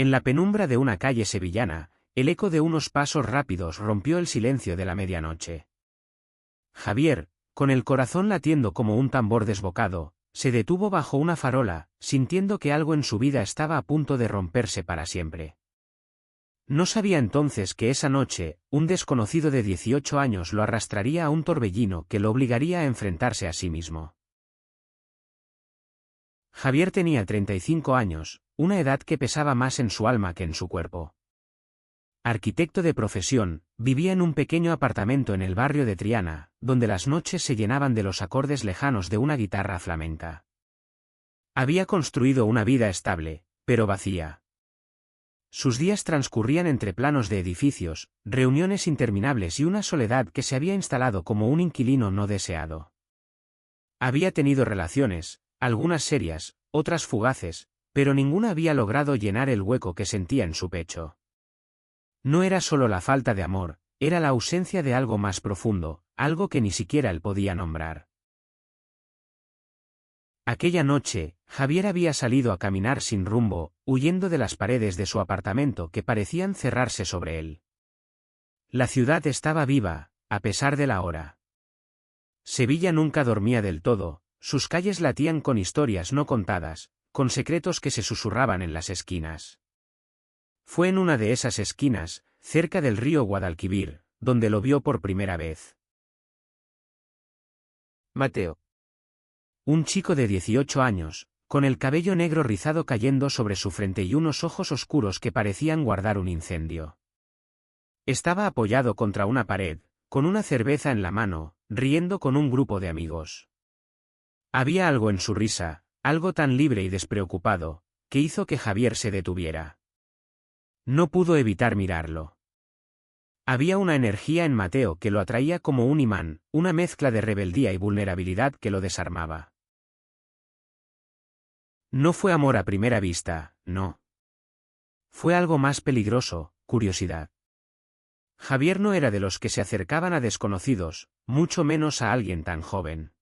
En la penumbra de una calle sevillana, el eco de unos pasos rápidos rompió el silencio de la medianoche. Javier, con el corazón latiendo como un tambor desbocado, se detuvo bajo una farola, sintiendo que algo en su vida estaba a punto de romperse para siempre. No sabía entonces que esa noche, un desconocido de 18 años lo arrastraría a un torbellino que lo obligaría a enfrentarse a sí mismo. Javier tenía 35 años, una edad que pesaba más en su alma que en su cuerpo. Arquitecto de profesión, vivía en un pequeño apartamento en el barrio de Triana, donde las noches se llenaban de los acordes lejanos de una guitarra flamenca. Había construido una vida estable, pero vacía. Sus días transcurrían entre planos de edificios, reuniones interminables y una soledad que se había instalado como un inquilino no deseado. Había tenido relaciones, algunas serias, otras fugaces, pero ninguna había logrado llenar el hueco que sentía en su pecho. No era solo la falta de amor, era la ausencia de algo más profundo, algo que ni siquiera él podía nombrar. Aquella noche, Javier había salido a caminar sin rumbo, huyendo de las paredes de su apartamento que parecían cerrarse sobre él. La ciudad estaba viva, a pesar de la hora. Sevilla nunca dormía del todo, sus calles latían con historias no contadas, con secretos que se susurraban en las esquinas. Fue en una de esas esquinas, cerca del río Guadalquivir, donde lo vio por primera vez. Mateo. Un chico de 18 años, con el cabello negro rizado cayendo sobre su frente y unos ojos oscuros que parecían guardar un incendio. Estaba apoyado contra una pared, con una cerveza en la mano, riendo con un grupo de amigos. Había algo en su risa, algo tan libre y despreocupado, que hizo que Javier se detuviera. No pudo evitar mirarlo. Había una energía en Mateo que lo atraía como un imán, una mezcla de rebeldía y vulnerabilidad que lo desarmaba. No fue amor a primera vista, no. Fue algo más peligroso, curiosidad. Javier no era de los que se acercaban a desconocidos, mucho menos a alguien tan joven.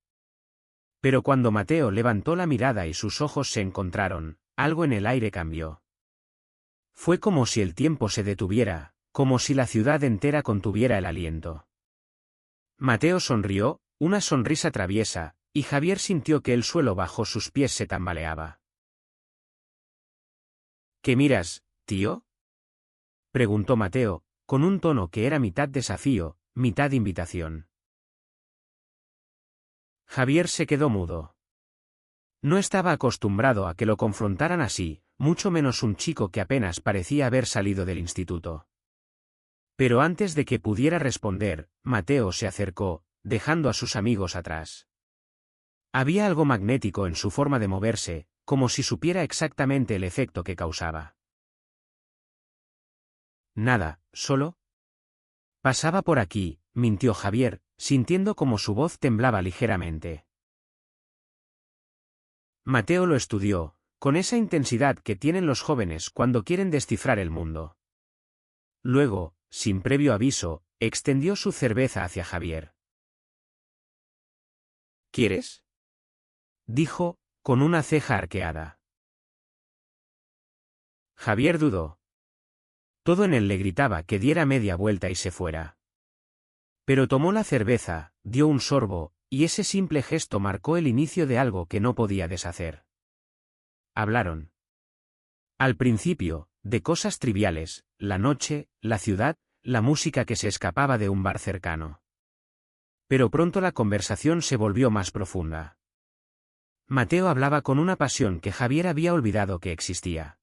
Pero cuando Mateo levantó la mirada y sus ojos se encontraron, algo en el aire cambió. Fue como si el tiempo se detuviera, como si la ciudad entera contuviera el aliento. Mateo sonrió, una sonrisa traviesa, y Javier sintió que el suelo bajo sus pies se tambaleaba. ¿Qué miras, tío?, preguntó Mateo, con un tono que era mitad desafío, mitad invitación. Javier se quedó mudo. No estaba acostumbrado a que lo confrontaran así, mucho menos un chico que apenas parecía haber salido del instituto. Pero antes de que pudiera responder, Mateo se acercó, dejando a sus amigos atrás. Había algo magnético en su forma de moverse, como si supiera exactamente el efecto que causaba. Nada, solo. Pasaba por aquí, mintió Javier, sintiendo como su voz temblaba ligeramente. Mateo lo estudió, con esa intensidad que tienen los jóvenes cuando quieren descifrar el mundo. Luego, sin previo aviso, extendió su cerveza hacia Javier. ¿Quieres?, dijo, con una ceja arqueada. Javier dudó. Todo en él le gritaba que diera media vuelta y se fuera. Pero tomó la cerveza, dio un sorbo, y ese simple gesto marcó el inicio de algo que no podía deshacer. Hablaron. Al principio, de cosas triviales, la noche, la ciudad, la música que se escapaba de un bar cercano. Pero pronto la conversación se volvió más profunda. Mateo hablaba con una pasión que Javier había olvidado que existía.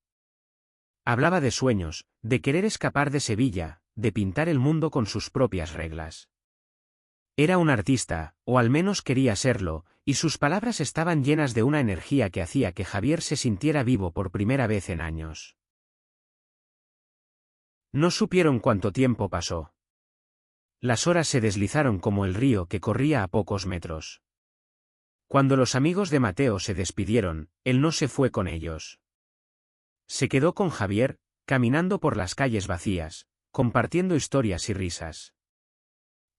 Hablaba de sueños, de querer escapar de Sevilla, de pintar el mundo con sus propias reglas. Era un artista, o al menos quería serlo, y sus palabras estaban llenas de una energía que hacía que Javier se sintiera vivo por primera vez en años. No supieron cuánto tiempo pasó. Las horas se deslizaron como el río que corría a pocos metros. Cuando los amigos de Mateo se despidieron, él no se fue con ellos. Se quedó con Javier, caminando por las calles vacías, compartiendo historias y risas.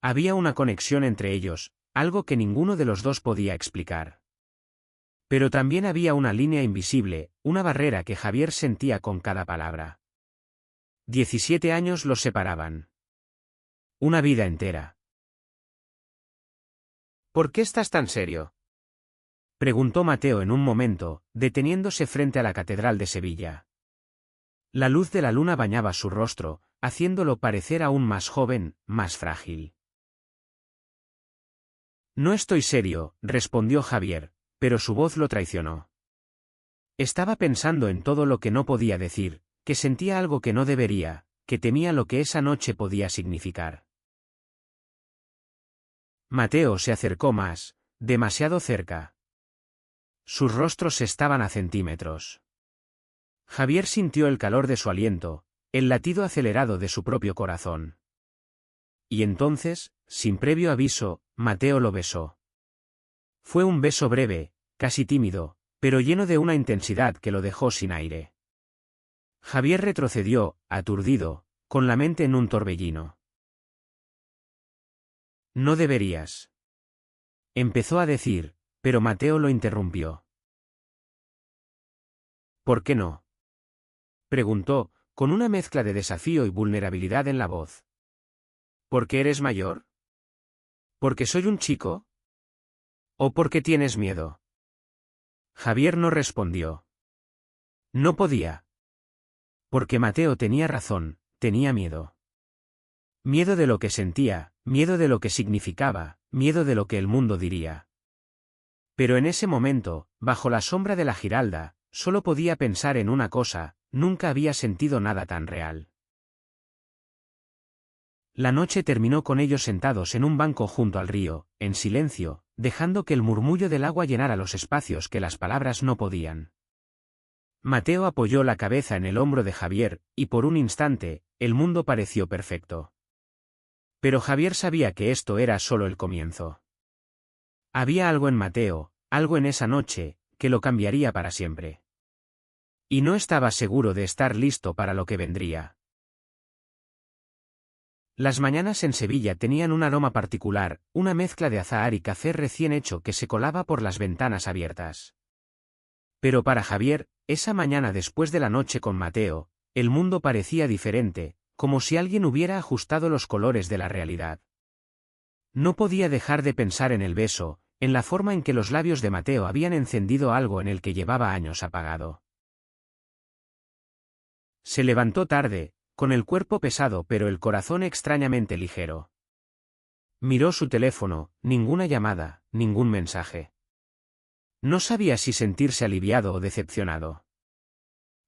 Había una conexión entre ellos, algo que ninguno de los dos podía explicar. Pero también había una línea invisible, una barrera que Javier sentía con cada palabra. 17 años los separaban. Una vida entera. ¿Por qué estás tan serio?, preguntó Mateo en un momento, deteniéndose frente a la Catedral de Sevilla. La luz de la luna bañaba su rostro, haciéndolo parecer aún más joven, más frágil. No estoy serio, respondió Javier, pero su voz lo traicionó. Estaba pensando en todo lo que no podía decir, que sentía algo que no debería, que temía lo que esa noche podía significar. Mateo se acercó más, demasiado cerca. Sus rostros estaban a centímetros. Javier sintió el calor de su aliento, el latido acelerado de su propio corazón. Y entonces, sin previo aviso, Mateo lo besó. Fue un beso breve, casi tímido, pero lleno de una intensidad que lo dejó sin aire. Javier retrocedió, aturdido, con la mente en un torbellino. No deberías. Empezó a decir, pero Mateo lo interrumpió. ¿Por qué no?, preguntó, con una mezcla de desafío y vulnerabilidad en la voz. ¿Porque eres mayor? ¿Porque soy un chico? ¿O porque tienes miedo? Javier no respondió. No podía. Porque Mateo tenía razón, tenía miedo. Miedo de lo que sentía, miedo de lo que significaba, miedo de lo que el mundo diría. Pero en ese momento, bajo la sombra de la Giralda, solo podía pensar en una cosa: nunca había sentido nada tan real. La noche terminó con ellos sentados en un banco junto al río, en silencio, dejando que el murmullo del agua llenara los espacios que las palabras no podían. Mateo apoyó la cabeza en el hombro de Javier, y por un instante, el mundo pareció perfecto. Pero Javier sabía que esto era solo el comienzo. Había algo en Mateo, algo en esa noche, que lo cambiaría para siempre. Y no estaba seguro de estar listo para lo que vendría. Las mañanas en Sevilla tenían un aroma particular, una mezcla de azahar y café recién hecho que se colaba por las ventanas abiertas. Pero para Javier, esa mañana después de la noche con Mateo, el mundo parecía diferente, como si alguien hubiera ajustado los colores de la realidad. No podía dejar de pensar en el beso, en la forma en que los labios de Mateo habían encendido algo en el que llevaba años apagado. Se levantó tarde, con el cuerpo pesado pero el corazón extrañamente ligero. Miró su teléfono, ninguna llamada, ningún mensaje. No sabía si sentirse aliviado o decepcionado.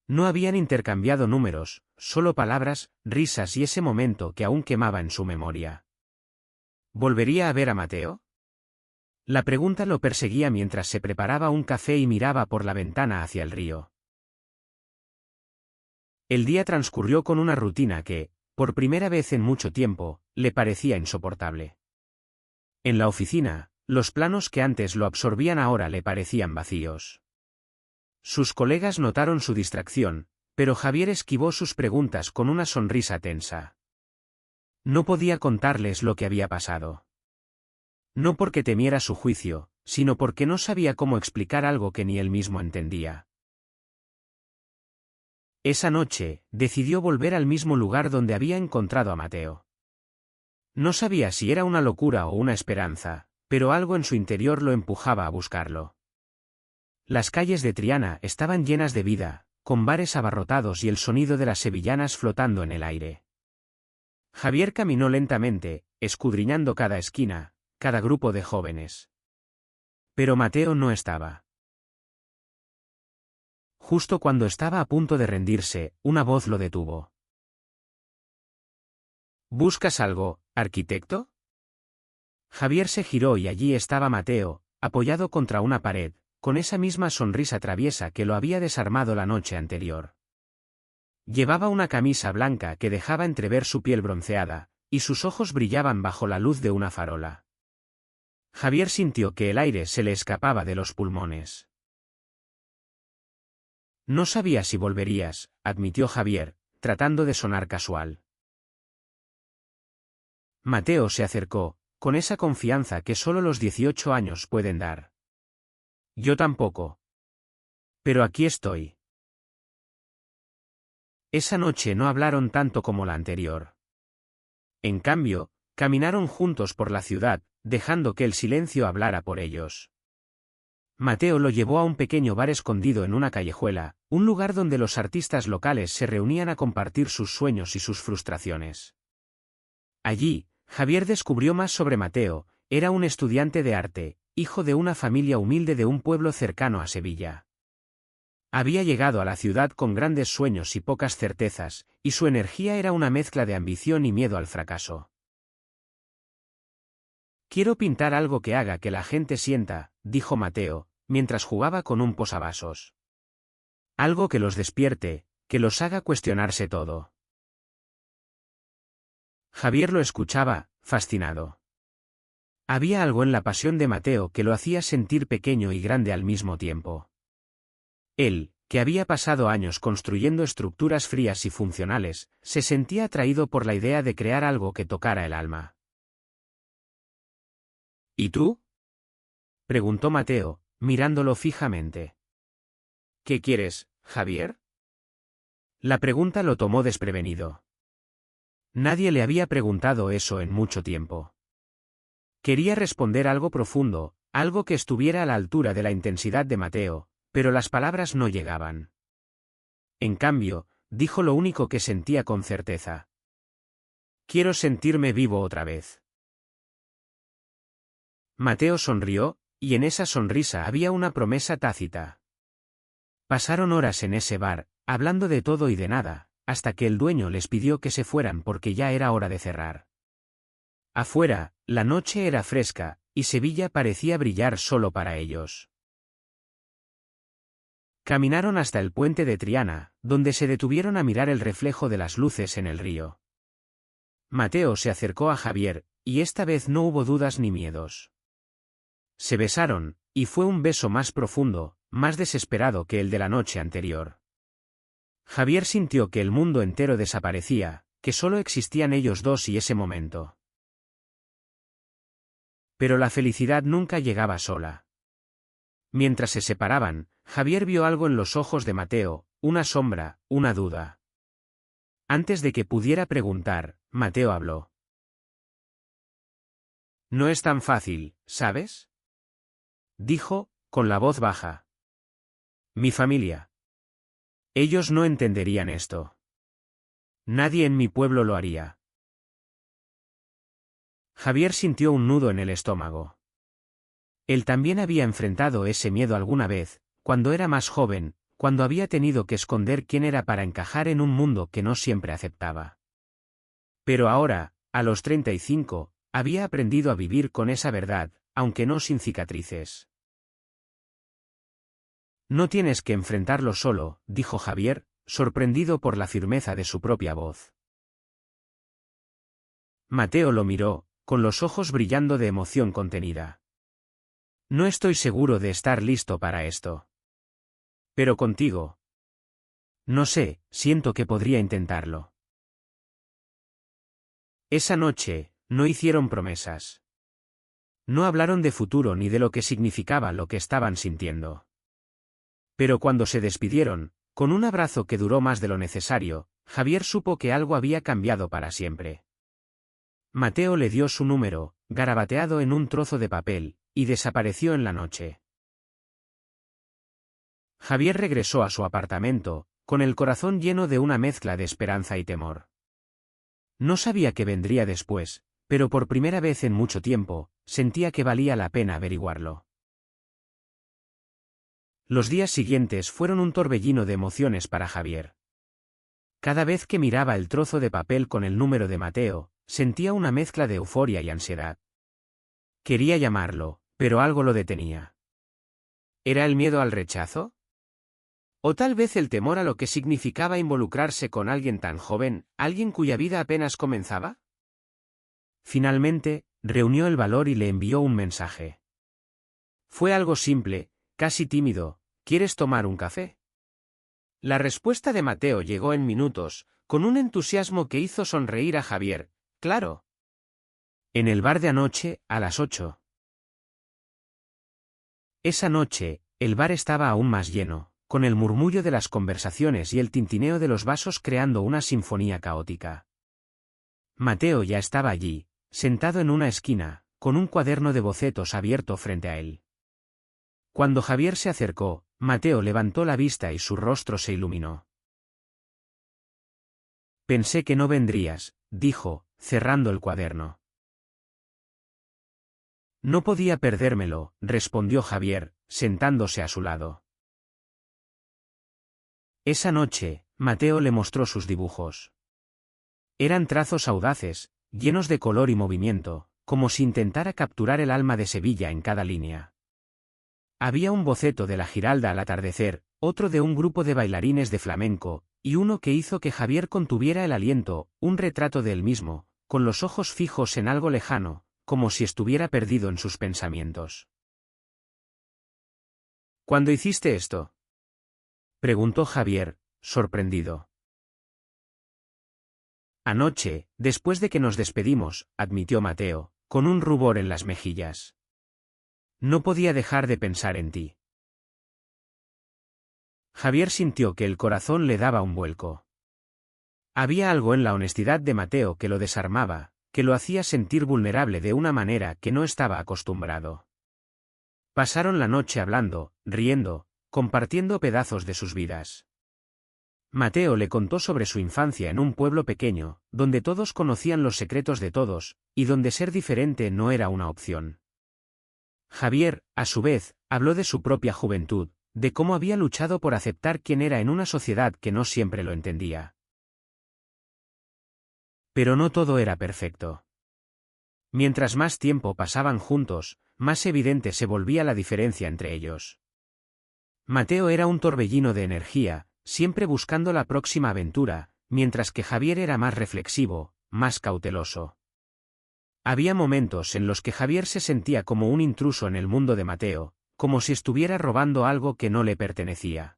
No habían intercambiado números, solo palabras, risas y ese momento que aún quemaba en su memoria. ¿Volvería a ver a Mateo? La pregunta lo perseguía mientras se preparaba un café y miraba por la ventana hacia el río. El día transcurrió con una rutina que, por primera vez en mucho tiempo, le parecía insoportable. En la oficina, los planos que antes lo absorbían ahora le parecían vacíos. Sus colegas notaron su distracción, pero Javier esquivó sus preguntas con una sonrisa tensa. No podía contarles lo que había pasado. No porque temiera su juicio, sino porque no sabía cómo explicar algo que ni él mismo entendía. Esa noche, decidió volver al mismo lugar donde había encontrado a Mateo. No sabía si era una locura o una esperanza, pero algo en su interior lo empujaba a buscarlo. Las calles de Triana estaban llenas de vida, con bares abarrotados y el sonido de las sevillanas flotando en el aire. Javier caminó lentamente, escudriñando cada esquina, cada grupo de jóvenes. Pero Mateo no estaba. Justo cuando estaba a punto de rendirse, una voz lo detuvo. ¿Buscas algo, arquitecto? Javier se giró y allí estaba Mateo, apoyado contra una pared, con esa misma sonrisa traviesa que lo había desarmado la noche anterior. Llevaba una camisa blanca que dejaba entrever su piel bronceada, y sus ojos brillaban bajo la luz de una farola. Javier sintió que el aire se le escapaba de los pulmones. No sabía si volverías, admitió Javier, tratando de sonar casual. Mateo se acercó, con esa confianza que solo los 18 años pueden dar. Yo tampoco. Pero aquí estoy. Esa noche no hablaron tanto como la anterior. En cambio, caminaron juntos por la ciudad, dejando que el silencio hablara por ellos. Mateo lo llevó a un pequeño bar escondido en una callejuela, un lugar donde los artistas locales se reunían a compartir sus sueños y sus frustraciones. Allí, Javier descubrió más sobre Mateo. Era un estudiante de arte, hijo de una familia humilde de un pueblo cercano a Sevilla. Había llegado a la ciudad con grandes sueños y pocas certezas, y su energía era una mezcla de ambición y miedo al fracaso. Quiero pintar algo que haga que la gente sienta, dijo Mateo, mientras jugaba con un posavasos. Algo que los despierte, que los haga cuestionarse todo. Javier lo escuchaba, fascinado. Había algo en la pasión de Mateo que lo hacía sentir pequeño y grande al mismo tiempo. Él, que había pasado años construyendo estructuras frías y funcionales, se sentía atraído por la idea de crear algo que tocara el alma. ¿Y tú? Preguntó Mateo, mirándolo fijamente. ¿Qué quieres, Javier? La pregunta lo tomó desprevenido. Nadie le había preguntado eso en mucho tiempo. Quería responder algo profundo, algo que estuviera a la altura de la intensidad de Mateo, pero las palabras no llegaban. En cambio, dijo lo único que sentía con certeza. Quiero sentirme vivo otra vez. Mateo sonrió, y en esa sonrisa había una promesa tácita. Pasaron horas en ese bar, hablando de todo y de nada, hasta que el dueño les pidió que se fueran porque ya era hora de cerrar. Afuera, la noche era fresca, y Sevilla parecía brillar solo para ellos. Caminaron hasta el puente de Triana, donde se detuvieron a mirar el reflejo de las luces en el río. Mateo se acercó a Javier, y esta vez no hubo dudas ni miedos. Se besaron, y fue un beso más profundo, más desesperado que el de la noche anterior. Javier sintió que el mundo entero desaparecía, que solo existían ellos dos y ese momento. Pero la felicidad nunca llegaba sola. Mientras se separaban, Javier vio algo en los ojos de Mateo, una sombra, una duda. Antes de que pudiera preguntar, Mateo habló. No es tan fácil, ¿sabes? Dijo, con la voz baja. Mi familia. Ellos no entenderían esto. Nadie en mi pueblo lo haría. Javier sintió un nudo en el estómago. Él también había enfrentado ese miedo alguna vez, cuando era más joven, cuando había tenido que esconder quién era para encajar en un mundo que no siempre aceptaba. Pero ahora, a los 35, había aprendido a vivir con esa verdad, aunque no sin cicatrices. No tienes que enfrentarlo solo, dijo Javier, sorprendido por la firmeza de su propia voz. Mateo lo miró, con los ojos brillando de emoción contenida. No estoy seguro de estar listo para esto. Pero contigo. No sé, siento que podría intentarlo. Esa noche, no hicieron promesas. No hablaron de futuro ni de lo que significaba lo que estaban sintiendo. Pero cuando se despidieron, con un abrazo que duró más de lo necesario, Javier supo que algo había cambiado para siempre. Mateo le dio su número, garabateado en un trozo de papel, y desapareció en la noche. Javier regresó a su apartamento, con el corazón lleno de una mezcla de esperanza y temor. No sabía qué vendría después, pero por primera vez en mucho tiempo, sentía que valía la pena averiguarlo. Los días siguientes fueron un torbellino de emociones para Javier. Cada vez que miraba el trozo de papel con el número de Mateo, sentía una mezcla de euforia y ansiedad. Quería llamarlo, pero algo lo detenía. ¿Era el miedo al rechazo? ¿O tal vez el temor a lo que significaba involucrarse con alguien tan joven, alguien cuya vida apenas comenzaba? Finalmente, reunió el valor y le envió un mensaje. Fue algo simple, casi tímido: ¿quieres tomar un café? La respuesta de Mateo llegó en minutos, con un entusiasmo que hizo sonreír a Javier. Claro. En el bar de anoche, a las 8. Esa noche, El bar estaba aún más lleno, con el murmullo de las conversaciones y el tintineo de los vasos creando una sinfonía caótica. Mateo ya estaba allí, sentado en una esquina, con un cuaderno de bocetos abierto frente a él. Cuando Javier se acercó, Mateo levantó la vista y su rostro se iluminó. Pensé que no vendrías, dijo, cerrando el cuaderno. No podía perdérmelo, respondió Javier, sentándose a su lado. Esa noche, Mateo le mostró sus dibujos. Eran trazos audaces, llenos de color y movimiento, como si intentara capturar el alma de Sevilla en cada línea. Había un boceto de la Giralda al atardecer, otro de un grupo de bailarines de flamenco, y uno que hizo que Javier contuviera el aliento, un retrato de él mismo, con los ojos fijos en algo lejano, como si estuviera perdido en sus pensamientos. ¿Cuándo hiciste esto?, preguntó Javier, sorprendido. Anoche, después de que nos despedimos, admitió Mateo, con un rubor en las mejillas. No podía dejar de pensar en ti. Javier sintió que el corazón le daba un vuelco. Había algo en la honestidad de Mateo que lo desarmaba, que lo hacía sentir vulnerable de una manera que no estaba acostumbrado. Pasaron la noche hablando, riendo, compartiendo pedazos de sus vidas. Mateo le contó sobre su infancia en un pueblo pequeño, donde todos conocían los secretos de todos, y donde ser diferente no era una opción. Javier, a su vez, habló de su propia juventud, de cómo había luchado por aceptar quién era en una sociedad que no siempre lo entendía. Pero no todo era perfecto. Mientras más tiempo pasaban juntos, más evidente se volvía la diferencia entre ellos. Mateo era un torbellino de energía, siempre buscando la próxima aventura, mientras que Javier era más reflexivo, más cauteloso. Había momentos en los que Javier se sentía como un intruso en el mundo de Mateo, como si estuviera robando algo que no le pertenecía.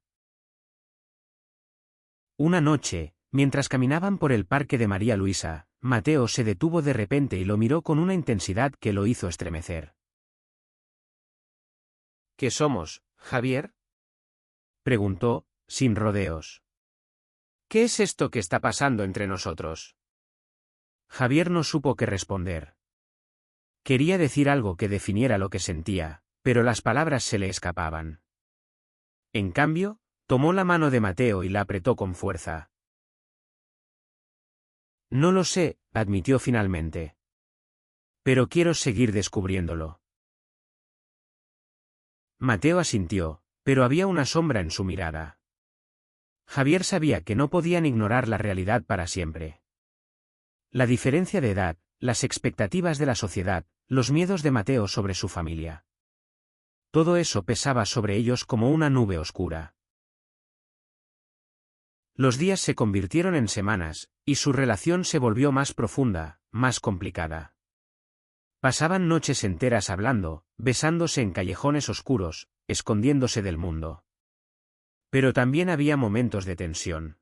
Una noche, mientras caminaban por el parque de María Luisa, Mateo se detuvo de repente y lo miró con una intensidad que lo hizo estremecer. ¿Qué somos, Javier?, preguntó, sin rodeos. ¿Qué es esto que está pasando entre nosotros? Javier no supo qué responder. Quería decir algo que definiera lo que sentía, pero las palabras se le escapaban. En cambio, tomó la mano de Mateo y la apretó con fuerza. No lo sé, admitió finalmente. Pero quiero seguir descubriéndolo. Mateo asintió, pero había una sombra en su mirada. Javier sabía que no podían ignorar la realidad para siempre. La diferencia de edad, las expectativas de la sociedad, los miedos de Mateo sobre su familia. Todo eso pesaba sobre ellos como una nube oscura. Los días se convirtieron en semanas, y su relación se volvió más profunda, más complicada. Pasaban noches enteras hablando, besándose en callejones oscuros, escondiéndose del mundo. Pero también había momentos de tensión.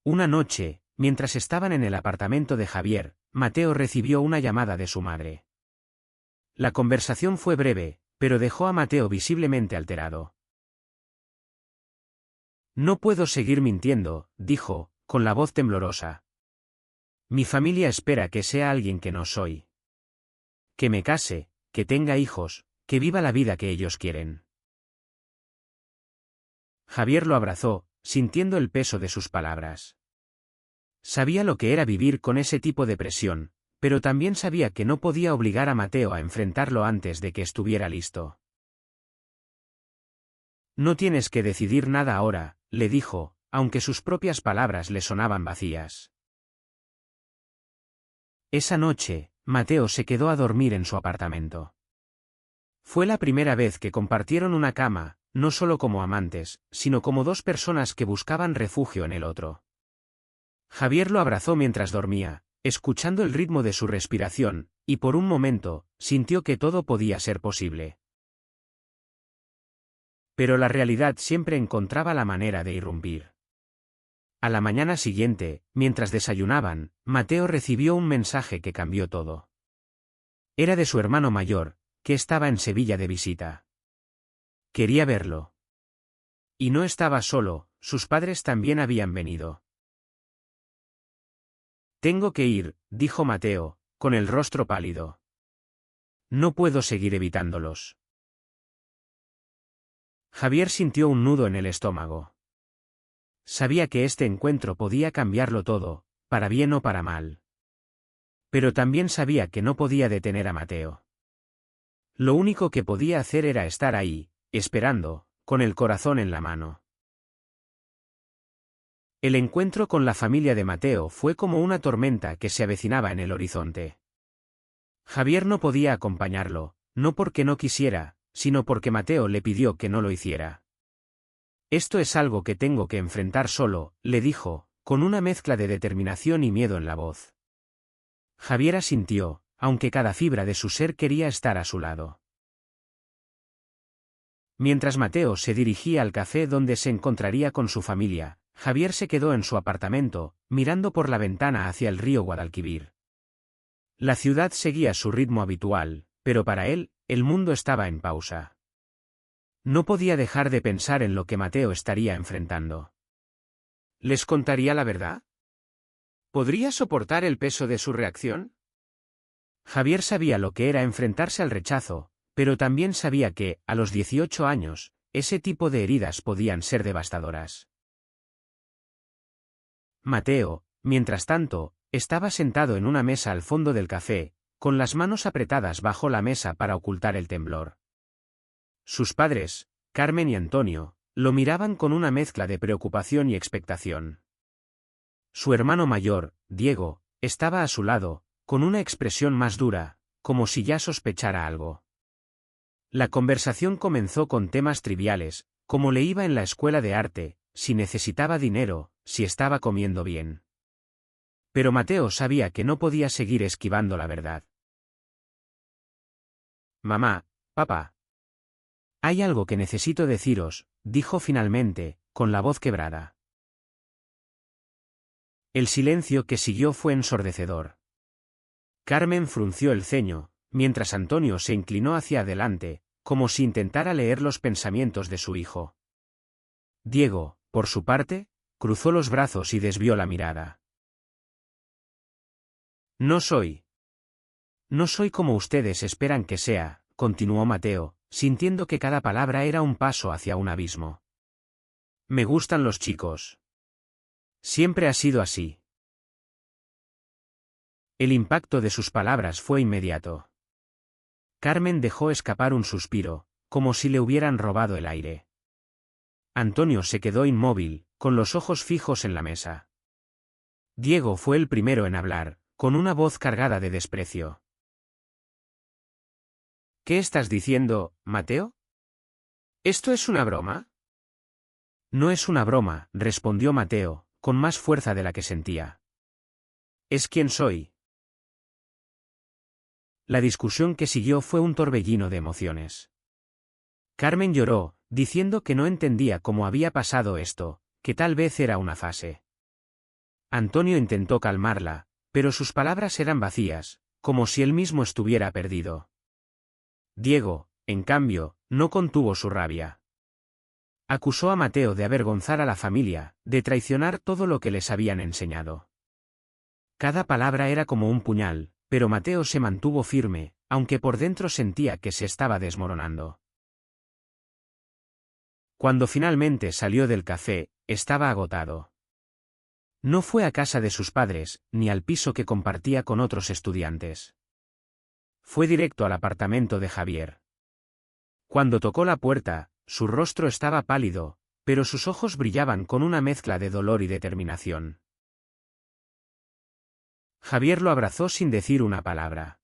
Una noche, mientras estaban en el apartamento de Javier, Mateo recibió una llamada de su madre. La conversación fue breve, pero dejó a Mateo visiblemente alterado. No puedo seguir mintiendo, dijo, con la voz temblorosa. Mi familia espera que sea alguien que no soy. Que me case, que tenga hijos, que viva la vida que ellos quieren. Javier lo abrazó, sintiendo el peso de sus palabras. Sabía lo que era vivir con ese tipo de presión, pero también sabía que no podía obligar a Mateo a enfrentarlo antes de que estuviera listo. No tienes que decidir nada ahora, le dijo, aunque sus propias palabras le sonaban vacías. Esa noche, Mateo se quedó a dormir en su apartamento. Fue la primera vez que compartieron una cama, no solo como amantes, sino como dos personas que buscaban refugio en el otro. Javier lo abrazó mientras dormía, escuchando el ritmo de su respiración, y por un momento, sintió que todo podía ser posible. Pero la realidad siempre encontraba la manera de irrumpir. A la mañana siguiente, mientras desayunaban, Mateo recibió un mensaje que cambió todo. Era de su hermano mayor, que estaba en Sevilla de visita. Quería verlo. Y no estaba solo, sus padres también habían venido. Tengo que ir, dijo Mateo, con el rostro pálido. No puedo seguir evitándolos. Javier sintió un nudo en el estómago. Sabía que este encuentro podía cambiarlo todo, para bien o para mal. Pero también sabía que no podía detener a Mateo. Lo único que podía hacer era estar ahí, esperando, con el corazón en la mano. El encuentro con la familia de Mateo fue como una tormenta que se avecinaba en el horizonte. Javier no podía acompañarlo, no porque no quisiera, sino porque Mateo le pidió que no lo hiciera. Esto es algo que tengo que enfrentar solo, le dijo, con una mezcla de determinación y miedo en la voz. Javier asintió, aunque cada fibra de su ser quería estar a su lado. Mientras Mateo se dirigía al café donde se encontraría con su familia, Javier se quedó en su apartamento, mirando por la ventana hacia el río Guadalquivir. La ciudad seguía su ritmo habitual, pero para él, el mundo estaba en pausa. No podía dejar de pensar en lo que Mateo estaría enfrentando. ¿Les contaría la verdad? ¿Podría soportar el peso de su reacción? Javier sabía lo que era enfrentarse al rechazo, pero también sabía que, a los 18 años, ese tipo de heridas podían ser devastadoras. Mateo, mientras tanto, estaba sentado en una mesa al fondo del café, con las manos apretadas bajo la mesa para ocultar el temblor. Sus padres, Carmen y Antonio, lo miraban con una mezcla de preocupación y expectación. Su hermano mayor, Diego, estaba a su lado, con una expresión más dura, como si ya sospechara algo. La conversación comenzó con temas triviales, como le iba en la escuela de arte, si necesitaba dinero, si estaba comiendo bien. Pero Mateo sabía que no podía seguir esquivando la verdad. Mamá, papá. Hay algo que necesito deciros, dijo finalmente, con la voz quebrada. El silencio que siguió fue ensordecedor. Carmen frunció el ceño, mientras Antonio se inclinó hacia adelante, como si intentara leer los pensamientos de su hijo. Diego, por su parte, cruzó los brazos y desvió la mirada. No soy como ustedes esperan que sea, continuó Mateo, sintiendo que cada palabra era un paso hacia un abismo. Me gustan los chicos. Siempre ha sido así. El impacto de sus palabras fue inmediato. Carmen dejó escapar un suspiro, como si le hubieran robado el aire. Antonio se quedó inmóvil, con los ojos fijos en la mesa. Diego fue el primero en hablar, con una voz cargada de desprecio. ¿Qué estás diciendo, Mateo? ¿Esto es una broma? No es una broma, respondió Mateo, con más fuerza de la que sentía. Es quien soy. La discusión que siguió fue un torbellino de emociones. Carmen lloró, diciendo que no entendía cómo había pasado esto, que tal vez era una fase. Antonio intentó calmarla, pero sus palabras eran vacías, como si él mismo estuviera perdido. Diego, en cambio, no contuvo su rabia. Acusó a Mateo de avergonzar a la familia, de traicionar todo lo que les habían enseñado. Cada palabra era como un puñal, pero Mateo se mantuvo firme, aunque por dentro sentía que se estaba desmoronando. Cuando finalmente salió del café, estaba agotado. No fue a casa de sus padres, ni al piso que compartía con otros estudiantes. Fue directo al apartamento de Javier. Cuando tocó la puerta, su rostro estaba pálido, pero sus ojos brillaban con una mezcla de dolor y determinación. Javier lo abrazó sin decir una palabra.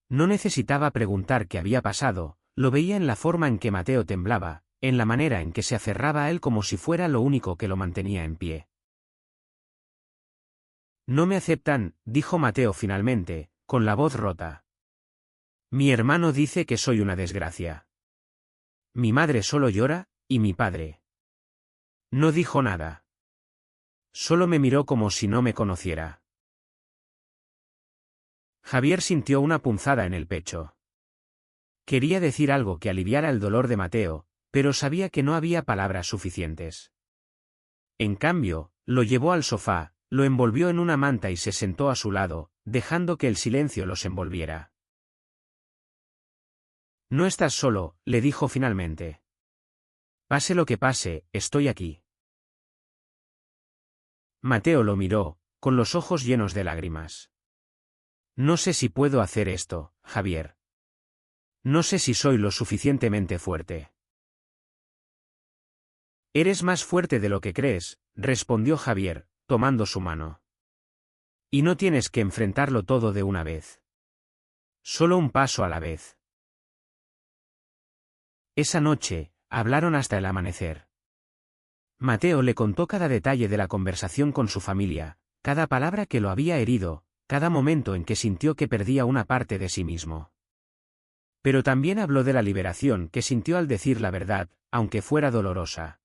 No necesitaba preguntar qué había pasado, lo veía en la forma en que Mateo temblaba, en la manera en que se aferraba a él como si fuera lo único que lo mantenía en pie. No me aceptan, dijo Mateo finalmente, con la voz rota. Mi hermano dice que soy una desgracia. Mi madre solo llora, y mi padre. No dijo nada. Solo me miró como si no me conociera. Javier sintió una punzada en el pecho. Quería decir algo que aliviara el dolor de Mateo, pero sabía que no había palabras suficientes. En cambio, lo llevó al sofá, lo envolvió en una manta y se sentó a su lado, dejando que el silencio los envolviera. No estás solo, le dijo finalmente. Pase lo que pase, estoy aquí. Mateo lo miró, con los ojos llenos de lágrimas. No sé si puedo hacer esto, Javier. No sé si soy lo suficientemente fuerte. Eres más fuerte de lo que crees, respondió Javier, tomando su mano. Y no tienes que enfrentarlo todo de una vez. Solo un paso a la vez. Esa noche, hablaron hasta el amanecer. Mateo le contó cada detalle de la conversación con su familia, cada palabra que lo había herido, cada momento en que sintió que perdía una parte de sí mismo. Pero también habló de la liberación que sintió al decir la verdad, aunque fuera dolorosa.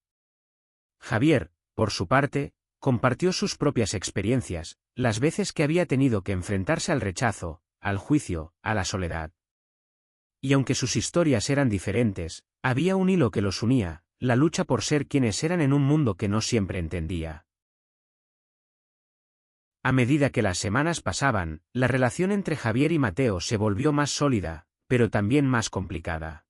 Javier, por su parte, compartió sus propias experiencias, las veces que había tenido que enfrentarse al rechazo, al juicio, a la soledad. Y aunque sus historias eran diferentes, había un hilo que los unía, la lucha por ser quienes eran en un mundo que no siempre entendía. A medida que las semanas pasaban, la relación entre Javier y Mateo se volvió más sólida, pero también más complicada.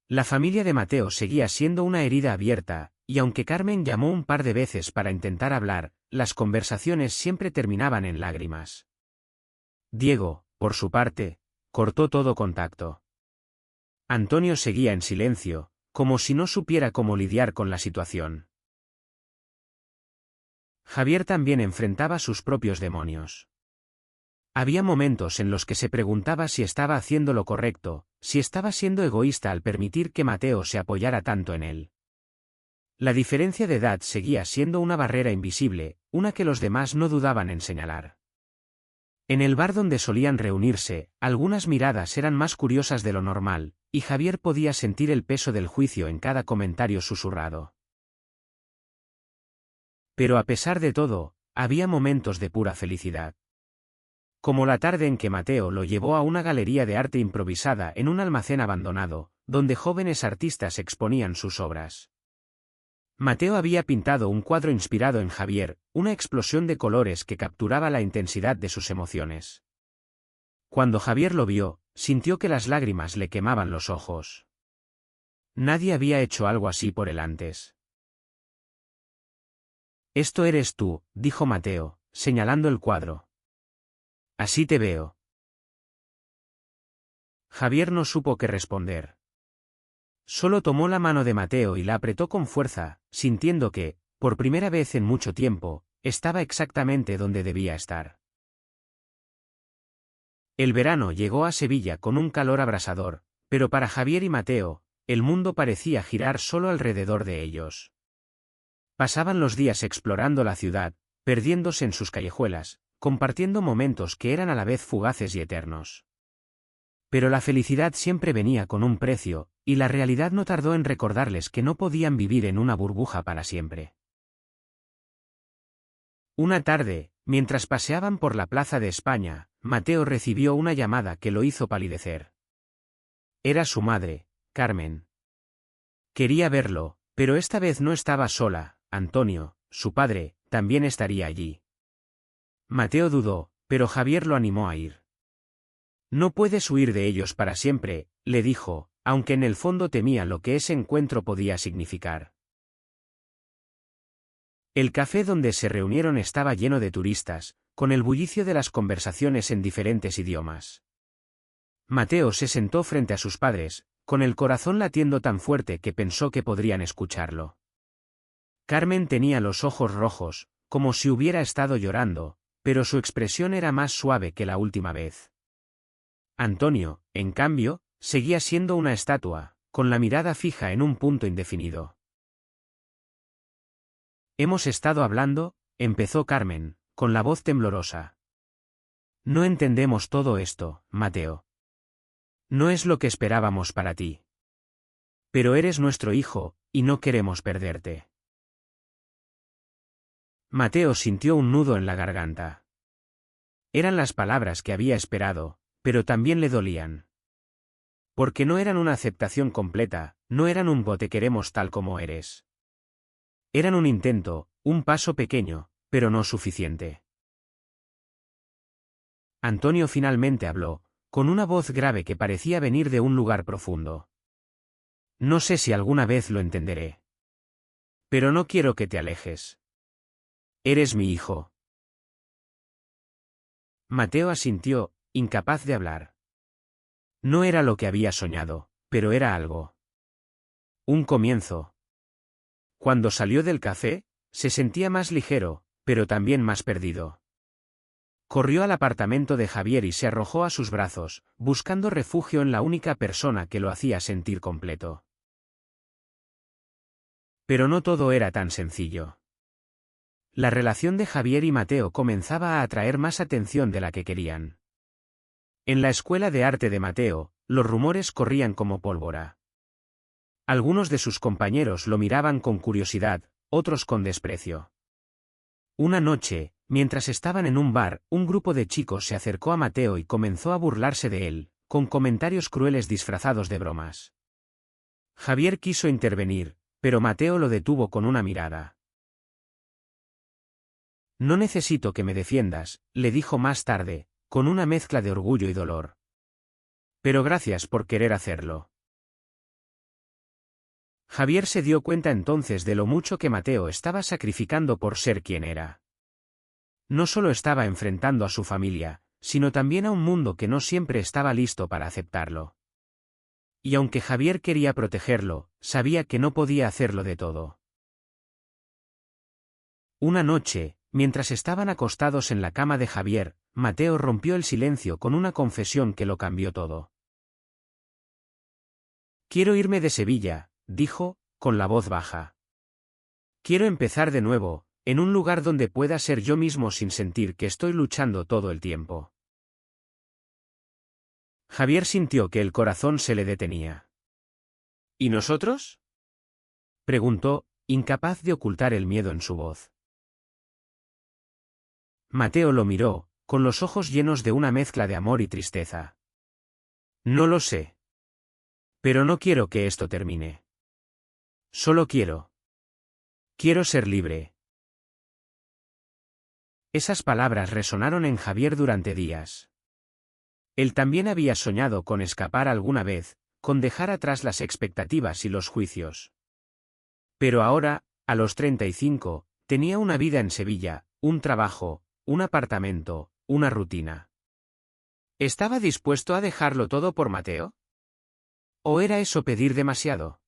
La familia de Mateo seguía siendo una herida abierta, y aunque Carmen llamó un par de veces para intentar hablar, las conversaciones siempre terminaban en lágrimas. Diego, por su parte, cortó todo contacto. Antonio seguía en silencio, como si no supiera cómo lidiar con la situación. Javier también enfrentaba sus propios demonios. Había momentos en los que se preguntaba si estaba haciendo lo correcto, si estaba siendo egoísta al permitir que Mateo se apoyara tanto en él. La diferencia de edad seguía siendo una barrera invisible, una que los demás no dudaban en señalar. En el bar donde solían reunirse, algunas miradas eran más curiosas de lo normal, y Javier podía sentir el peso del juicio en cada comentario susurrado. Pero a pesar de todo, había momentos de pura felicidad. Como la tarde en que Mateo lo llevó a una galería de arte improvisada en un almacén abandonado, donde jóvenes artistas exponían sus obras. Mateo había pintado un cuadro inspirado en Javier, una explosión de colores que capturaba la intensidad de sus emociones. Cuando Javier lo vio, sintió que las lágrimas le quemaban los ojos. Nadie había hecho algo así por él antes. Esto eres tú, dijo Mateo, señalando el cuadro. Así te veo. Javier no supo qué responder. Solo tomó la mano de Mateo y la apretó con fuerza, sintiendo que, por primera vez en mucho tiempo, estaba exactamente donde debía estar. El verano llegó a Sevilla con un calor abrasador, pero para Javier y Mateo, el mundo parecía girar solo alrededor de ellos. Pasaban los días explorando la ciudad, perdiéndose en sus callejuelas, compartiendo momentos que eran a la vez fugaces y eternos. Pero la felicidad siempre venía con un precio, y la realidad no tardó en recordarles que no podían vivir en una burbuja para siempre. Una tarde, mientras paseaban por la Plaza de España, Mateo recibió una llamada que lo hizo palidecer. Era su madre, Carmen. Quería verlo, pero esta vez no estaba sola, Antonio, su padre, también estaría allí. Mateo dudó, pero Javier lo animó a ir. No puedes huir de ellos para siempre, le dijo, aunque en el fondo temía lo que ese encuentro podía significar. El café donde se reunieron estaba lleno de turistas, con el bullicio de las conversaciones en diferentes idiomas. Mateo se sentó frente a sus padres, con el corazón latiendo tan fuerte que pensó que podrían escucharlo. Carmen tenía los ojos rojos, como si hubiera estado llorando, pero su expresión era más suave que la última vez. Antonio, en cambio, seguía siendo una estatua, con la mirada fija en un punto indefinido. Hemos estado hablando, empezó Carmen, con la voz temblorosa. No entendemos todo esto, Mateo. No es lo que esperábamos para ti. Pero eres nuestro hijo, y no queremos perderte. Mateo sintió un nudo en la garganta. Eran las palabras que había esperado, pero también le dolían. Porque no eran una aceptación completa, no eran un "te queremos tal como eres". Eran un intento, un paso pequeño, pero no suficiente. Antonio finalmente habló, con una voz grave que parecía venir de un lugar profundo. No sé si alguna vez lo entenderé. Pero no quiero que te alejes. Eres mi hijo. Mateo asintió, incapaz de hablar. No era lo que había soñado, pero era algo. Un comienzo. Cuando salió del café, se sentía más ligero, pero también más perdido. Corrió al apartamento de Javier y se arrojó a sus brazos, buscando refugio en la única persona que lo hacía sentir completo. Pero no todo era tan sencillo. La relación de Javier y Mateo comenzaba a atraer más atención de la que querían. En la escuela de arte de Mateo, los rumores corrían como pólvora. Algunos de sus compañeros lo miraban con curiosidad, otros con desprecio. Una noche, mientras estaban en un bar, un grupo de chicos se acercó a Mateo y comenzó a burlarse de él, con comentarios crueles disfrazados de bromas. Javier quiso intervenir, pero Mateo lo detuvo con una mirada. No necesito que me defiendas, le dijo más tarde, con una mezcla de orgullo y dolor. Pero gracias por querer hacerlo. Javier se dio cuenta entonces de lo mucho que Mateo estaba sacrificando por ser quien era. No solo estaba enfrentando a su familia, sino también a un mundo que no siempre estaba listo para aceptarlo. Y aunque Javier quería protegerlo, sabía que no podía hacerlo de todo. Una noche, mientras estaban acostados en la cama de Javier, Mateo rompió el silencio con una confesión que lo cambió todo. Quiero irme de Sevilla, dijo, con la voz baja. Quiero empezar de nuevo, en un lugar donde pueda ser yo mismo sin sentir que estoy luchando todo el tiempo. Javier sintió que el corazón se le detenía. ¿Y nosotros?, preguntó, incapaz de ocultar el miedo en su voz. Mateo lo miró, con los ojos llenos de una mezcla de amor y tristeza. No lo sé. Pero no quiero que esto termine. Solo quiero ser libre. Esas palabras resonaron en Javier durante días. Él también había soñado con escapar alguna vez, con dejar atrás las expectativas y los juicios. Pero ahora, a los 35, tenía una vida en Sevilla, un trabajo, un apartamento, una rutina. ¿Estaba dispuesto a dejarlo todo por Mateo? ¿O era eso pedir demasiado?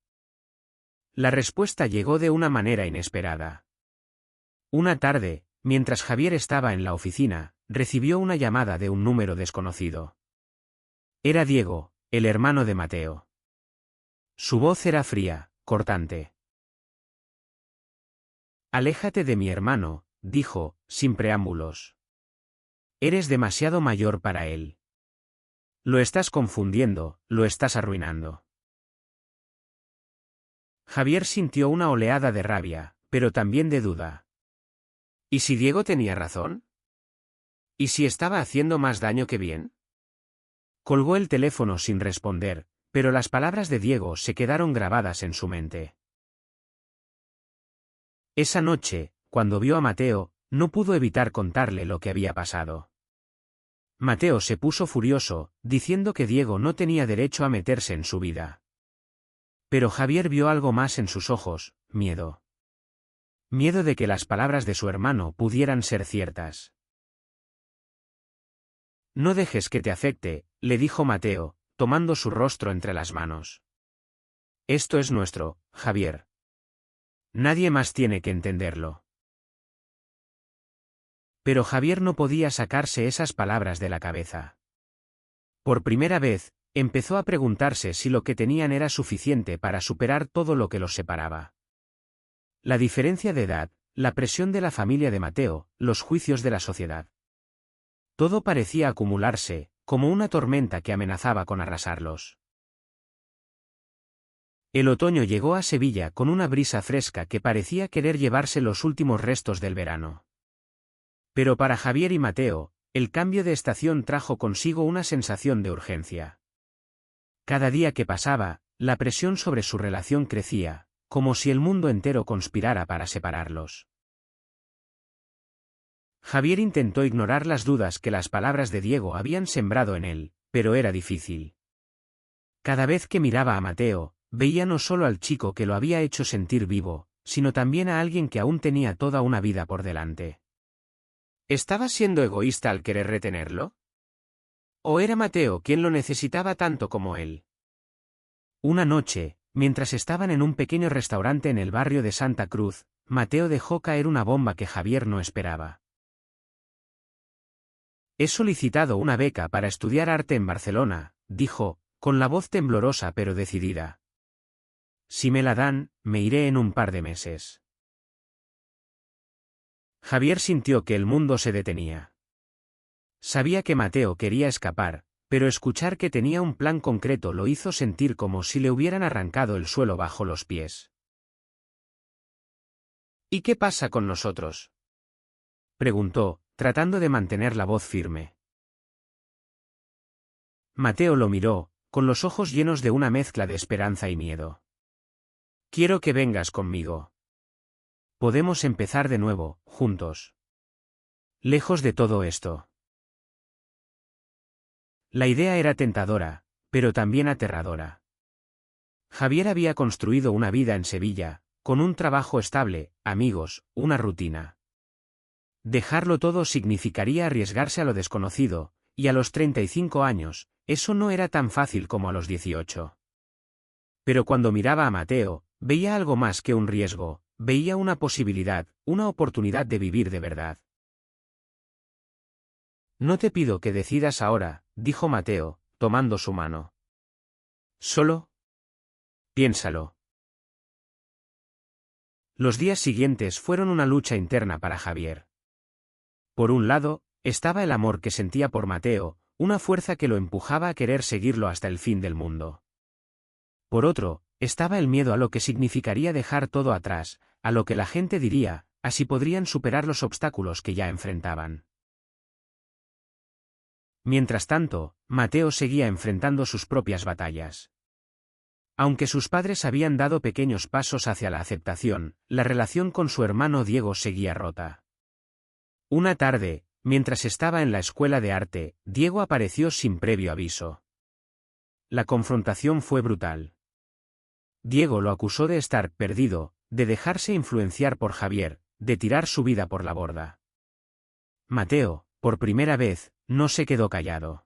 La respuesta llegó de una manera inesperada. Una tarde, mientras Javier estaba en la oficina, recibió una llamada de un número desconocido. Era Diego, el hermano de Mateo. Su voz era fría, cortante. Aléjate de mi hermano, dijo, sin preámbulos. Eres demasiado mayor para él. Lo estás confundiendo, lo estás arruinando. Javier sintió una oleada de rabia, pero también de duda. ¿Y si Diego tenía razón? ¿Y si estaba haciendo más daño que bien? Colgó el teléfono sin responder, pero las palabras de Diego se quedaron grabadas en su mente. Esa noche, cuando vio a Mateo, no pudo evitar contarle lo que había pasado. Mateo se puso furioso, diciendo que Diego no tenía derecho a meterse en su vida. Pero Javier vio algo más en sus ojos, miedo. Miedo de que las palabras de su hermano pudieran ser ciertas. No dejes que te afecte, le dijo Mateo, tomando su rostro entre las manos. Esto es nuestro, Javier. Nadie más tiene que entenderlo. Pero Javier no podía sacarse esas palabras de la cabeza. Por primera vez, empezó a preguntarse si lo que tenían era suficiente para superar todo lo que los separaba. La diferencia de edad, la presión de la familia de Mateo, los juicios de la sociedad. Todo parecía acumularse, como una tormenta que amenazaba con arrasarlos. El otoño llegó a Sevilla con una brisa fresca que parecía querer llevarse los últimos restos del verano. Pero para Javier y Mateo, el cambio de estación trajo consigo una sensación de urgencia. Cada día que pasaba, La presión sobre su relación crecía, como si el mundo entero conspirara para separarlos. Javier intentó ignorar las dudas que las palabras de Diego habían sembrado en él, pero era difícil. Cada vez que miraba a Mateo, veía no solo al chico que lo había hecho sentir vivo, sino también a alguien que aún tenía toda una vida por delante. ¿Estaba siendo egoísta al querer retenerlo? ¿O era Mateo quien lo necesitaba tanto como él? Una noche, mientras estaban en un pequeño restaurante en el barrio de Santa Cruz, Mateo dejó caer una bomba que Javier no esperaba. He solicitado una beca para estudiar arte en Barcelona, dijo, con la voz temblorosa pero decidida. Si me la dan, me iré en un par de meses. Javier sintió que el mundo se detenía. Sabía que Mateo quería escapar, pero escuchar que tenía un plan concreto lo hizo sentir como si le hubieran arrancado el suelo bajo los pies. ¿Y qué pasa con nosotros?, preguntó, tratando de mantener la voz firme. Mateo lo miró, con los ojos llenos de una mezcla de esperanza y miedo. Quiero que vengas conmigo. Podemos empezar de nuevo, juntos. Lejos de todo esto. La idea era tentadora, pero también aterradora. Javier había construido una vida en Sevilla, con un trabajo estable, amigos, una rutina. Dejarlo todo significaría arriesgarse a lo desconocido, y a los 35 años, eso no era tan fácil como a los 18. Pero cuando miraba a Mateo, veía algo más que un riesgo, veía una posibilidad, una oportunidad de vivir de verdad. No te pido que decidas ahora, dijo Mateo, tomando su mano. Solo piénsalo. Los días siguientes fueron una lucha interna para Javier. Por un lado, estaba el amor que sentía por Mateo, una fuerza que lo empujaba a querer seguirlo hasta el fin del mundo. Por otro, estaba el miedo a lo que significaría dejar todo atrás, a lo que la gente diría, a si podrían superar los obstáculos que ya enfrentaban. Mientras tanto, Mateo seguía enfrentando sus propias batallas. Aunque sus padres habían dado pequeños pasos hacia la aceptación, la relación con su hermano Diego seguía rota. Una tarde, mientras estaba en la escuela de arte, Diego apareció sin previo aviso. La confrontación fue brutal. Diego lo acusó de estar perdido, de dejarse influenciar por Javier, de tirar su vida por la borda. Mateo, por primera vez, no se quedó callado.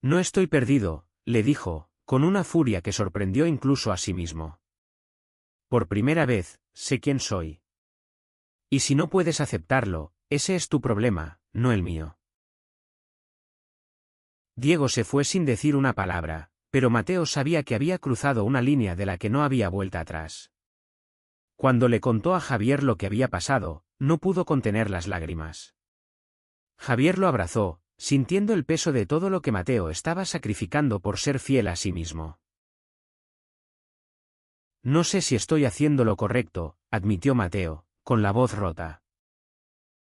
No estoy perdido, le dijo, con una furia que sorprendió incluso a sí mismo. Por primera vez, sé quién soy. Y si no puedes aceptarlo, ese es tu problema, no el mío. Diego se fue sin decir una palabra, pero Mateo sabía que había cruzado una línea de la que no había vuelta atrás. Cuando le contó a Javier lo que había pasado, no pudo contener las lágrimas. Javier lo abrazó, sintiendo el peso de todo lo que Mateo estaba sacrificando por ser fiel a sí mismo. No sé si estoy haciendo lo correcto, admitió Mateo, con la voz rota.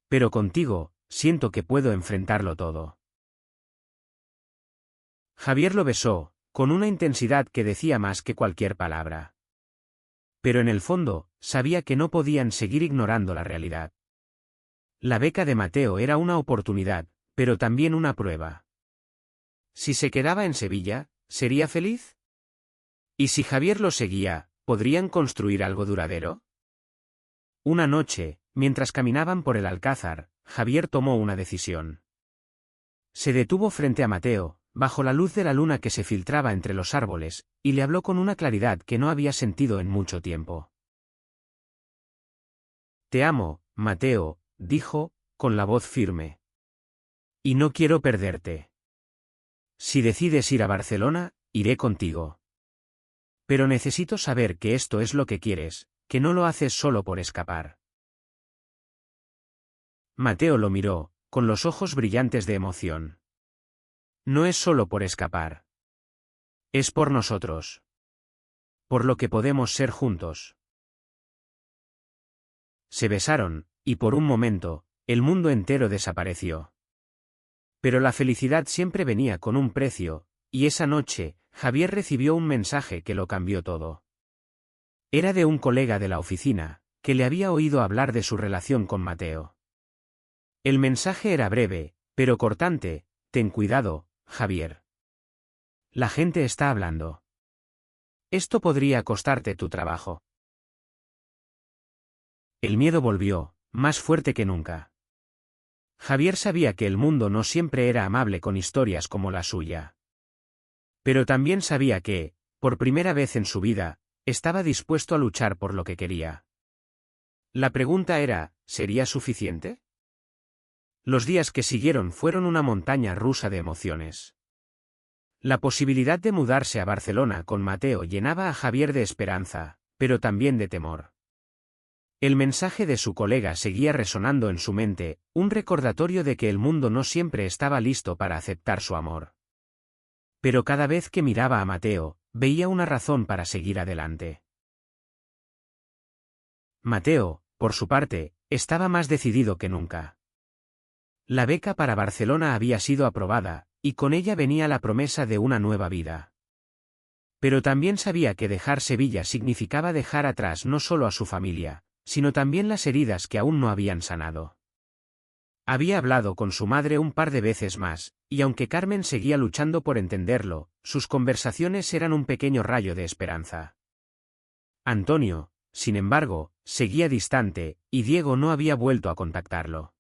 Pero contigo, siento que puedo enfrentarlo todo. Javier lo besó, con una intensidad que decía más que cualquier palabra. Pero en el fondo, sabía que no podían seguir ignorando la realidad. La beca de Mateo era una oportunidad, pero también una prueba. Si se quedaba en Sevilla, ¿sería feliz? ¿Y si Javier lo seguía, podrían construir algo duradero? Una noche, mientras caminaban por el Alcázar, Javier tomó una decisión. Se detuvo frente a Mateo, bajo la luz de la luna que se filtraba entre los árboles, y le habló con una claridad que no había sentido en mucho tiempo. Te amo, Mateo, dijo, con la voz firme. Y no quiero perderte. Si decides ir a Barcelona, iré contigo. Pero necesito saber que esto es lo que quieres, que no lo haces solo por escapar. Mateo lo miró, con los ojos brillantes de emoción. No es solo por escapar. Es por nosotros. Por lo que podemos ser juntos. Se besaron, y por un momento, el mundo entero desapareció. Pero la felicidad siempre venía con un precio, y esa noche, Javier recibió un mensaje que lo cambió todo. Era de un colega de la oficina, que le había oído hablar de su relación con Mateo. El mensaje era breve, pero cortante: ten cuidado, Javier. La gente está hablando. Esto podría costarte tu trabajo. El miedo volvió, más fuerte que nunca. Javier sabía que el mundo no siempre era amable con historias como la suya. Pero también sabía que, por primera vez en su vida, estaba dispuesto a luchar por lo que quería. La pregunta era, ¿sería suficiente? Los días que siguieron fueron una montaña rusa de emociones. La posibilidad de mudarse a Barcelona con Mateo llenaba a Javier de esperanza, pero también de temor. El mensaje de su colega seguía resonando en su mente, un recordatorio de que el mundo no siempre estaba listo para aceptar su amor. Pero cada vez que miraba a Mateo, veía una razón para seguir adelante. Mateo, por su parte, estaba más decidido que nunca. La beca para Barcelona había sido aprobada, y con ella venía la promesa de una nueva vida. Pero también sabía que dejar Sevilla significaba dejar atrás no solo a su familia, sino también las heridas que aún no habían sanado. Había hablado con su madre un par de veces más, y aunque Carmen seguía luchando por entenderlo, sus conversaciones eran un pequeño rayo de esperanza. Antonio, sin embargo, seguía distante, y Diego no había vuelto a contactarlo.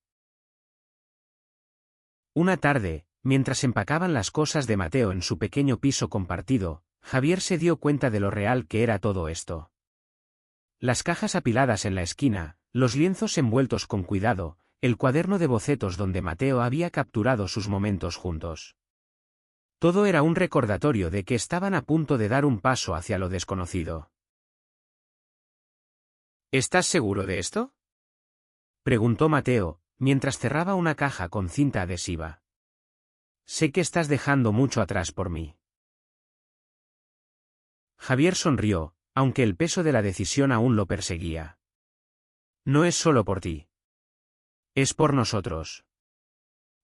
Una tarde, mientras empacaban las cosas de Mateo en su pequeño piso compartido, Javier se dio cuenta de lo real que era todo esto. Las cajas apiladas en la esquina, los lienzos envueltos con cuidado, el cuaderno de bocetos donde Mateo había capturado sus momentos juntos. Todo era un recordatorio de que estaban a punto de dar un paso hacia lo desconocido. ¿Estás seguro de esto?, preguntó Mateo, mientras cerraba una caja con cinta adhesiva. Sé que estás dejando mucho atrás por mí. Javier sonrió, aunque el peso de la decisión aún lo perseguía. No es solo por ti. Es por nosotros.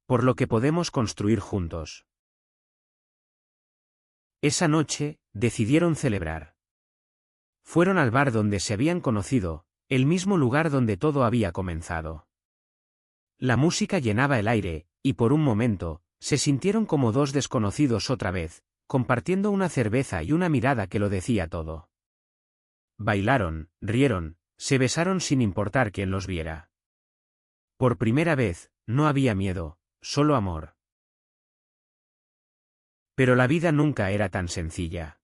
Por lo que podemos construir juntos. Esa noche, decidieron celebrar. Fueron al bar donde se habían conocido, el mismo lugar donde todo había comenzado. La música llenaba el aire, y por un momento, se sintieron como dos desconocidos otra vez, compartiendo una cerveza y una mirada que lo decía todo. Bailaron, rieron, se besaron sin importar quién los viera. Por primera vez, no había miedo, solo amor. Pero la vida nunca era tan sencilla.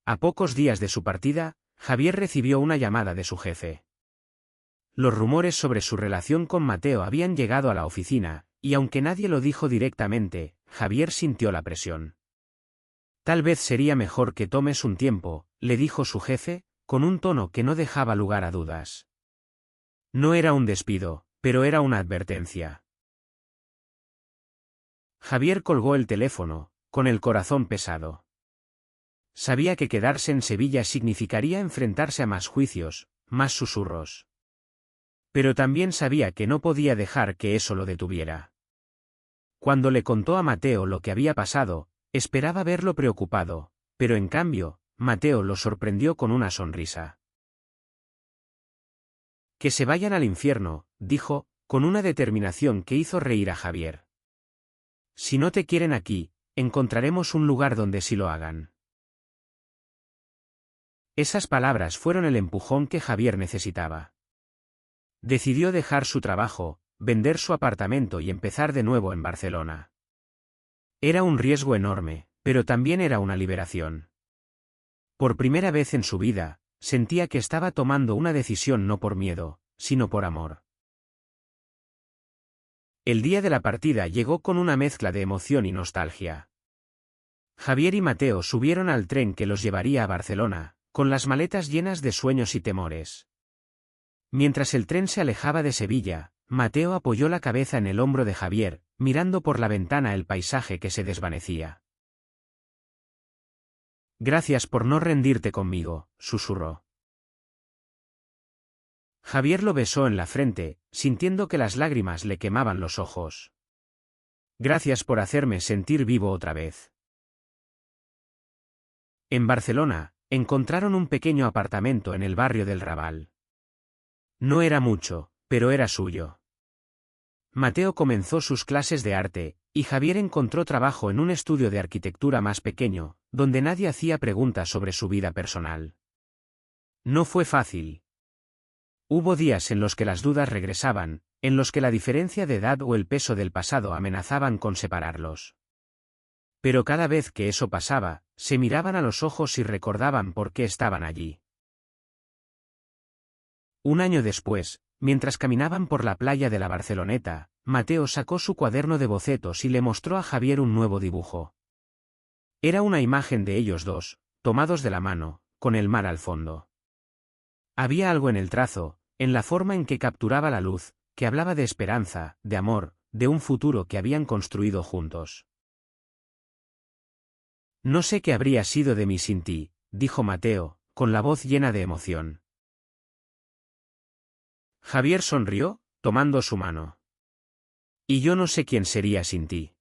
A pocos días de su partida, Javier recibió una llamada de su jefe. Los rumores sobre su relación con Mateo habían llegado a la oficina, y aunque nadie lo dijo directamente, Javier sintió la presión. Tal vez sería mejor que tomes un tiempo, le dijo su jefe, con un tono que no dejaba lugar a dudas. No era un despido, pero era una advertencia. Javier colgó el teléfono, con el corazón pesado. Sabía que quedarse en Sevilla significaría enfrentarse a más juicios, más susurros. Pero también sabía que no podía dejar que eso lo detuviera. Cuando le contó a Mateo lo que había pasado, esperaba verlo preocupado, pero en cambio, Mateo lo sorprendió con una sonrisa. Que se vayan al infierno, dijo, con una determinación que hizo reír a Javier. Si no te quieren aquí, encontraremos un lugar donde sí lo hagan. Esas palabras fueron el empujón que Javier necesitaba. Decidió dejar su trabajo, vender su apartamento y empezar de nuevo en Barcelona. Era un riesgo enorme, pero también era una liberación. Por primera vez en su vida, sentía que estaba tomando una decisión no por miedo, sino por amor. El día de la partida llegó con una mezcla de emoción y nostalgia. Javier y Mateo subieron al tren que los llevaría a Barcelona, con las maletas llenas de sueños y temores. Mientras el tren se alejaba de Sevilla, Mateo apoyó la cabeza en el hombro de Javier, mirando por la ventana el paisaje que se desvanecía. Gracias por no rendirte conmigo, susurró. Javier lo besó en la frente, sintiendo que las lágrimas le quemaban los ojos. Gracias por hacerme sentir vivo otra vez. En Barcelona, encontraron un pequeño apartamento en el barrio del Raval. No era mucho, pero era suyo. Mateo comenzó sus clases de arte, y Javier encontró trabajo en un estudio de arquitectura más pequeño, donde nadie hacía preguntas sobre su vida personal. No fue fácil. Hubo días en los que las dudas regresaban, en los que la diferencia de edad o el peso del pasado amenazaban con separarlos. Pero cada vez que eso pasaba, se miraban a los ojos y recordaban por qué estaban allí. Un año después, mientras caminaban por la playa de la Barceloneta, Mateo sacó su cuaderno de bocetos y le mostró a Javier un nuevo dibujo. Era una imagen de ellos dos, tomados de la mano, con el mar al fondo. Había algo en el trazo, en la forma en que capturaba la luz, que hablaba de esperanza, de amor, de un futuro que habían construido juntos. No sé qué habría sido de mí sin ti, dijo Mateo, con la voz llena de emoción. Javier sonrió, tomando su mano. Y yo no sé quién sería sin ti.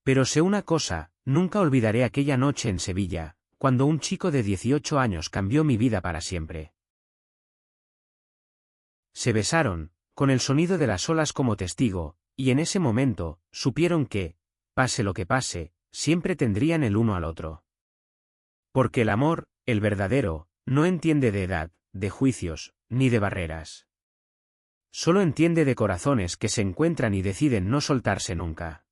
Pero sé una cosa, nunca olvidaré aquella noche en Sevilla, cuando un chico de 18 años cambió mi vida para siempre. Se besaron, con el sonido de las olas como testigo, y en ese momento, supieron que, pase lo que pase, siempre tendrían el uno al otro. Porque el amor, el verdadero, no entiende de edad, de juicios, ni de barreras. Solo entiende de corazones que se encuentran y deciden no soltarse nunca.